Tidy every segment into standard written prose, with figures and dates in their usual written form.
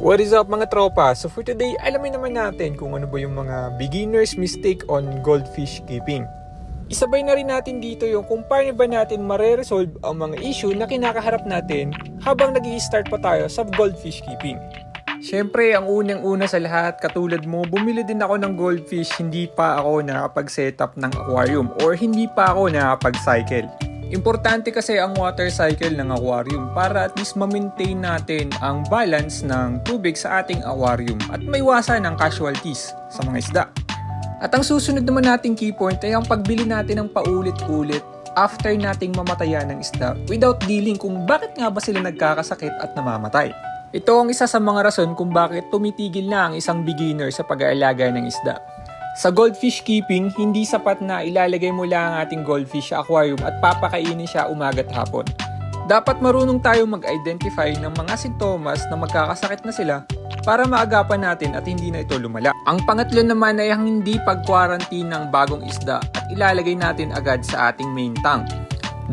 What is up mga tropa? So for today, alamin naman natin kung ano ba yung mga beginner's mistake on goldfish keeping. Isabay na rin natin dito yung kung paano ba natin mare-resolve ang mga issue na kinakaharap natin habang nag-i-start pa tayo sa goldfish keeping. Siyempre, ang unang-una sa lahat, katulad mo, bumili din ako ng goldfish, hindi pa ako nakapag-setup ng aquarium or hindi pa ako nakapag-cycle. Importante kasi ang water cycle ng aquarium para at least ma-maintain natin ang balance ng tubig sa ating aquarium at maiwasan ang casualties sa mga isda. At ang susunod naman nating key point ay ang pagbili natin ng paulit-ulit after nating mamatayan ng isda without dealing kung bakit nga ba sila nagkakasakit at namamatay. Ito ang isa sa mga rason kung bakit tumitigil na ang isang beginner sa pag-aalaga ng isda. Sa goldfish keeping, hindi sapat na ilalagay mo lang ang ating goldfish sa aquarium at papakainin siya umaga't hapon. Dapat marunong tayo mag-identify ng mga sintomas na magkakasakit na sila para maagapan natin at hindi na ito lumala. Ang pangatlo naman ay ang hindi pag-quarantine ng bagong isda at ilalagay natin agad sa ating main tank.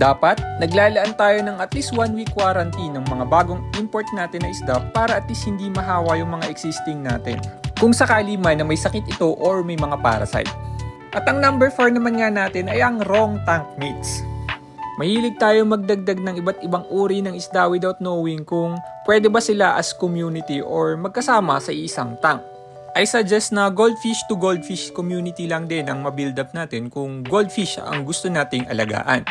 Dapat, naglalaan tayo ng at least 1 week quarantine ng mga bagong import natin na isda para at least hindi mahawa yung mga existing natin kung sakali man na may sakit ito or may mga parasite. At ang number 4 naman nga natin ay ang wrong tank mates. Mahilig tayo magdagdag ng iba't ibang uri ng isda without knowing kung pwede ba sila as community or magkasama sa isang tank. I suggest na goldfish to goldfish community lang din ang mabuild up natin kung goldfish ang gusto nating alagaan.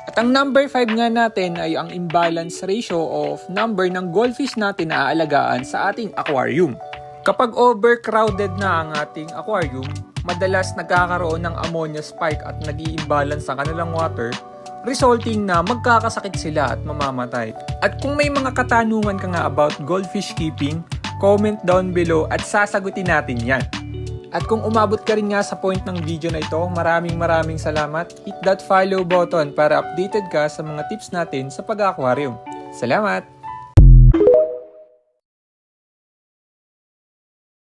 At ang number 5 nga natin ay ang imbalance ratio of number ng goldfish natin na aalagaan sa ating aquarium. Kapag overcrowded na ang ating aquarium, madalas nagkakaroon ng ammonia spike at nag-i-imbalance ang kanilang water, resulting na magkakasakit sila at mamamatay. At kung may mga katanungan ka nga about goldfish keeping, comment down below at sasagutin natin yan. At kung umabot ka rin nga sa point ng video na ito, maraming salamat. Hit that follow button para updated ka sa mga tips natin sa pag-aquarium. Salamat!